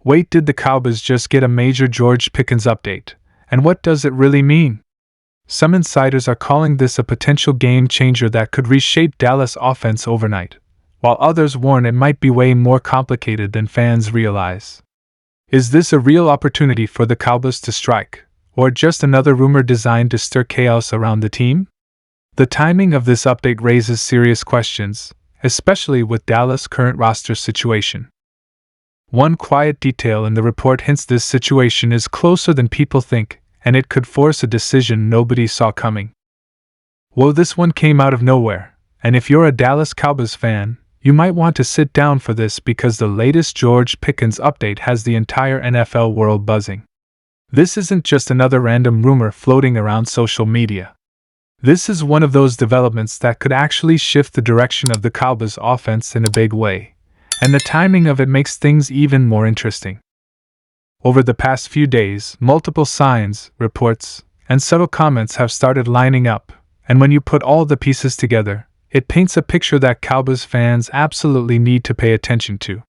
Wait, did the Cowboys just get a major George Pickens update? And what does it really mean? Some insiders are calling this a potential game changer that could reshape Dallas' offense overnight, while others warn it might be way more complicated than fans realize. Is this a real opportunity for the Cowboys to strike, or just another rumor designed to stir chaos around the team? The timing of this update raises serious questions, especially with Dallas' current roster situation. One quiet detail in the report hints this situation is closer than people think, and it could force a decision nobody saw coming. Well, this one came out of nowhere, and if you're a Dallas Cowboys fan, you might want to sit down for this because the latest George Pickens update has the entire NFL world buzzing. This isn't just another random rumor floating around social media. This is one of those developments that could actually shift the direction of the Cowboys offense in a big way, and the timing of it makes things even more interesting. Over the past few days, multiple signs, reports, and subtle comments have started lining up, and when you put all the pieces together, it paints a picture that Cowboys fans absolutely need to pay attention to.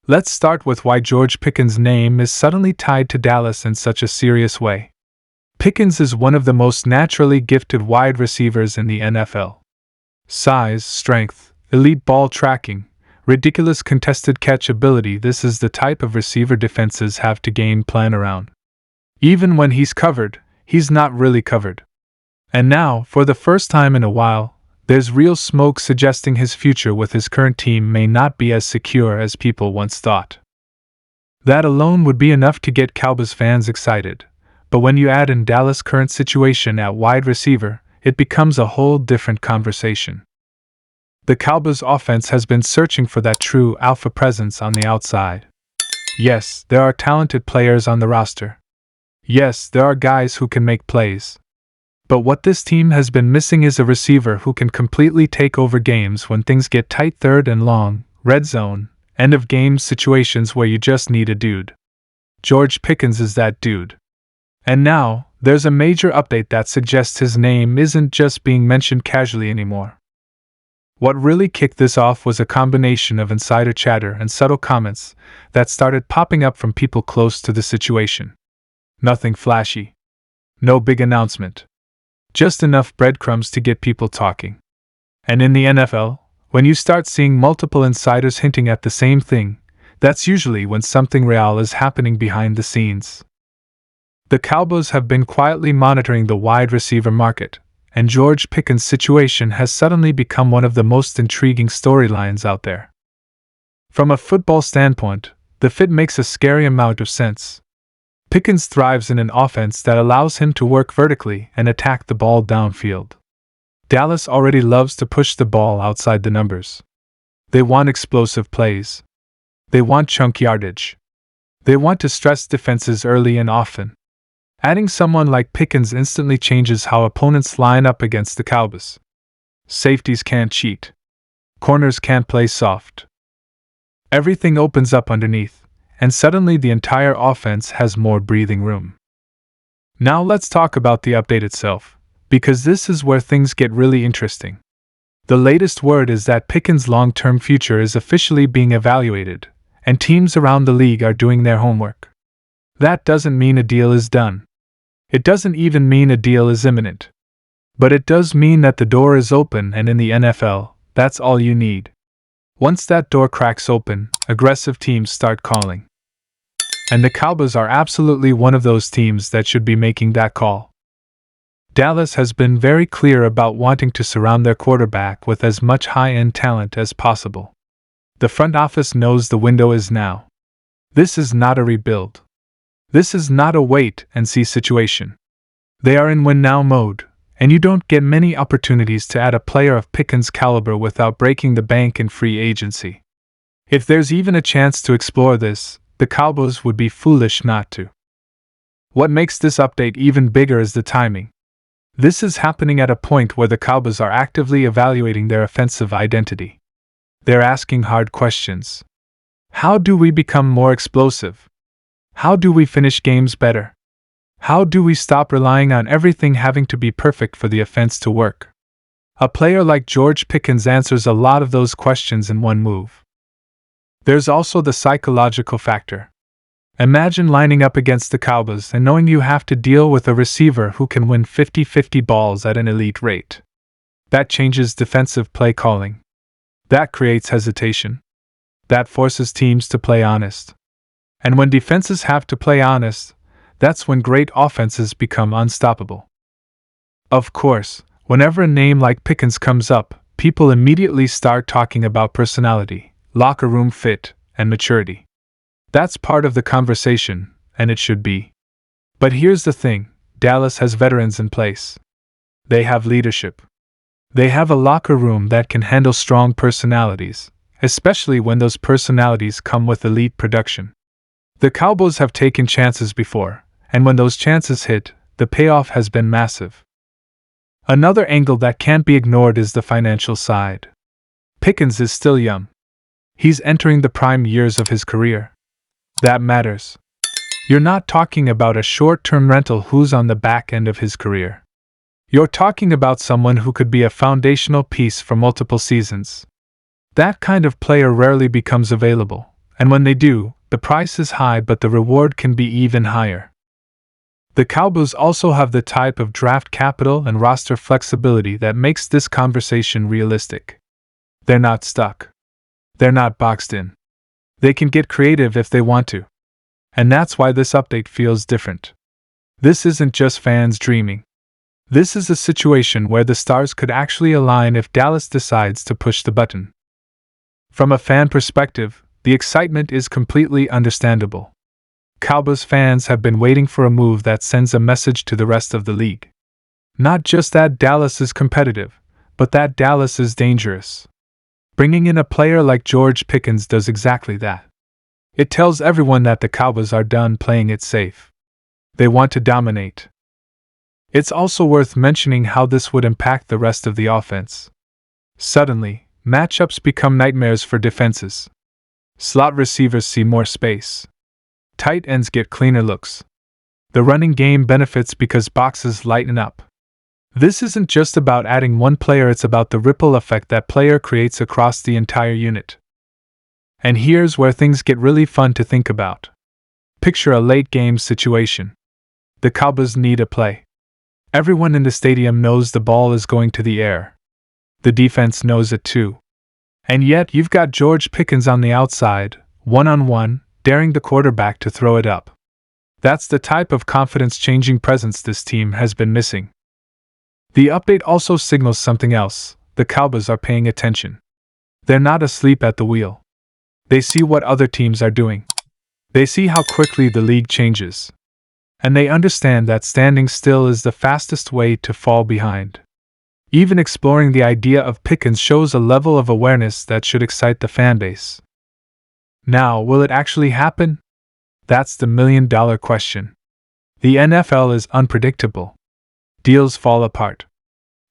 Let's start with why George Pickens' name is suddenly tied to Dallas in such a serious way. Pickens is one of the most naturally gifted wide receivers in the NFL. Size, strength, elite ball tracking, ridiculous contested catch ability — this is the type of receiver defenses have to game plan around. Even when he's covered, he's not really covered. And now, for the first time in a while, there's real smoke suggesting his future with his current team may not be as secure as people once thought. That alone would be enough to get Cowboys fans excited, but when you add in Dallas' current situation at wide receiver, it becomes a whole different conversation. The Cowboys offense has been searching for that true alpha presence on the outside. Yes, there are talented players on the roster. Yes, there are guys who can make plays. But what this team has been missing is a receiver who can completely take over games when things get tight, third and long, red zone, end of game situations where you just need a dude. George Pickens is that dude. And now, there's a major update that suggests his name isn't just being mentioned casually anymore. What really kicked this off was a combination of insider chatter and subtle comments that started popping up from people close to the situation. Nothing flashy. No big announcement. Just enough breadcrumbs to get people talking. And in the NFL, when you start seeing multiple insiders hinting at the same thing, that's usually when something real is happening behind the scenes. The Cowboys have been quietly monitoring the wide receiver market, and George Pickens' situation has suddenly become one of the most intriguing storylines out there. From a football standpoint, the fit makes a scary amount of sense. Pickens thrives in an offense that allows him to work vertically and attack the ball downfield. Dallas already loves to push the ball outside the numbers. They want explosive plays. They want chunk yardage. They want to stress defenses early and often. Adding someone like Pickens instantly changes how opponents line up against the Cowboys. Safeties can't cheat. Corners can't play soft. Everything opens up underneath, and suddenly the entire offense has more breathing room. Now let's talk about the update itself, because this is where things get really interesting. The latest word is that Pickens' long-term future is officially being evaluated, and teams around the league are doing their homework. That doesn't mean a deal is done. It doesn't even mean a deal is imminent. But it does mean that the door is open, and in the NFL, that's all you need. Once that door cracks open, aggressive teams start calling. And the Cowboys are absolutely one of those teams that should be making that call. Dallas has been very clear about wanting to surround their quarterback with as much high-end talent as possible. The front office knows the window is now. This is not a rebuild. This is not a wait-and-see situation. They are in win-now mode, and you don't get many opportunities to add a player of Pickens' caliber without breaking the bank in free agency. If there's even a chance to explore this, the Cowboys would be foolish not to. What makes this update even bigger is the timing. This is happening at a point where the Cowboys are actively evaluating their offensive identity. They're asking hard questions. How do we become more explosive? How do we finish games better? How do we stop relying on everything having to be perfect for the offense to work? A player like George Pickens answers a lot of those questions in one move. There's also the psychological factor. Imagine lining up against the Cowboys and knowing you have to deal with a receiver who can win 50-50 balls at an elite rate. That changes defensive play calling. That creates hesitation. That forces teams to play honest. And when defenses have to play honest, that's when great offenses become unstoppable. Of course, whenever a name like Pickens comes up, people immediately start talking about personality, locker room fit, and maturity. That's part of the conversation, and it should be. But here's the thing, Dallas has veterans in place. They have leadership. They have a locker room that can handle strong personalities, especially when those personalities come with elite production. The Cowboys have taken chances before, and when those chances hit, the payoff has been massive. Another angle that can't be ignored is the financial side. Pickens is still young. He's entering the prime years of his career. That matters. You're not talking about a short-term rental who's on the back end of his career. You're talking about someone who could be a foundational piece for multiple seasons. That kind of player rarely becomes available, and when they do, the price is high but the reward can be even higher. The Cowboys also have the type of draft capital and roster flexibility that makes this conversation realistic. They're not stuck. They're not boxed in. They can get creative if they want to. And that's why this update feels different. This isn't just fans dreaming. This is a situation where the stars could actually align if Dallas decides to push the button. From a fan perspective, the excitement is completely understandable. Cowboys fans have been waiting for a move that sends a message to the rest of the league. Not just that Dallas is competitive, but that Dallas is dangerous. Bringing in a player like George Pickens does exactly that. It tells everyone that the Cowboys are done playing it safe. They want to dominate. It's also worth mentioning how this would impact the rest of the offense. Suddenly, matchups become nightmares for defenses. Slot receivers see more space. Tight ends get cleaner looks. The running game benefits because boxes lighten up. This isn't just about adding one player, it's about the ripple effect that player creates across the entire unit. And here's where things get really fun to think about. Picture a late game situation. The Cowboys need a play. Everyone in the stadium knows the ball is going to the air. The defense knows it too. And yet you've got George Pickens on the outside, one-on-one, daring the quarterback to throw it up. That's the type of confidence-changing presence this team has been missing. The update also signals something else. The Cowboys are paying attention. They're not asleep at the wheel. They see what other teams are doing. They see how quickly the league changes. And they understand that standing still is the fastest way to fall behind. Even exploring the idea of Pickens shows a level of awareness that should excite the fanbase. Now, will it actually happen? That's the million-dollar question. The NFL is unpredictable. Deals fall apart.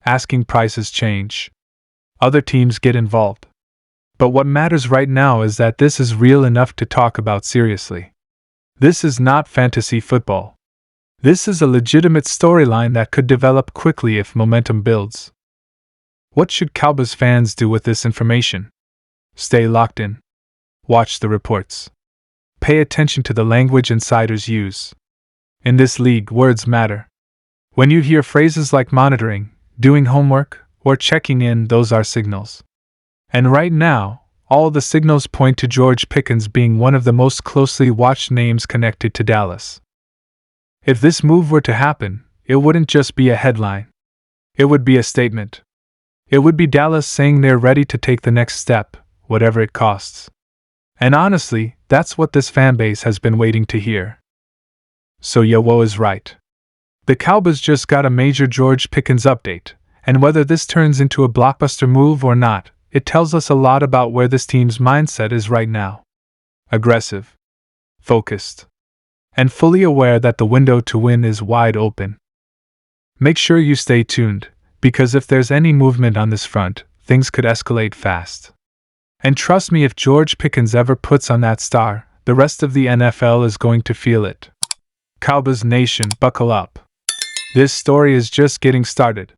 Asking prices change. Other teams get involved. But what matters right now is that this is real enough to talk about seriously. This is not fantasy football. This is a legitimate storyline that could develop quickly if momentum builds. What should Cowboys fans do with this information? Stay locked in. Watch the reports. Pay attention to the language insiders use. In this league, words matter. When you hear phrases like monitoring, doing homework, or checking in, those are signals. And right now, all the signals point to George Pickens being one of the most closely watched names connected to Dallas. If this move were to happen, it wouldn't just be a headline. It would be a statement. It would be Dallas saying they're ready to take the next step, whatever it costs. And honestly, that's what this fanbase has been waiting to hear. So WOAH is right. The Cowboys just got a major George Pickens update, and whether this turns into a blockbuster move or not, it tells us a lot about where this team's mindset is right now. Aggressive, focused, and fully aware that the window to win is wide open. Make sure you stay tuned, because if there's any movement on this front, things could escalate fast. And trust me, if George Pickens ever puts on that star, the rest of the NFL is going to feel it. Cowboys Nation, buckle up. This story is just getting started.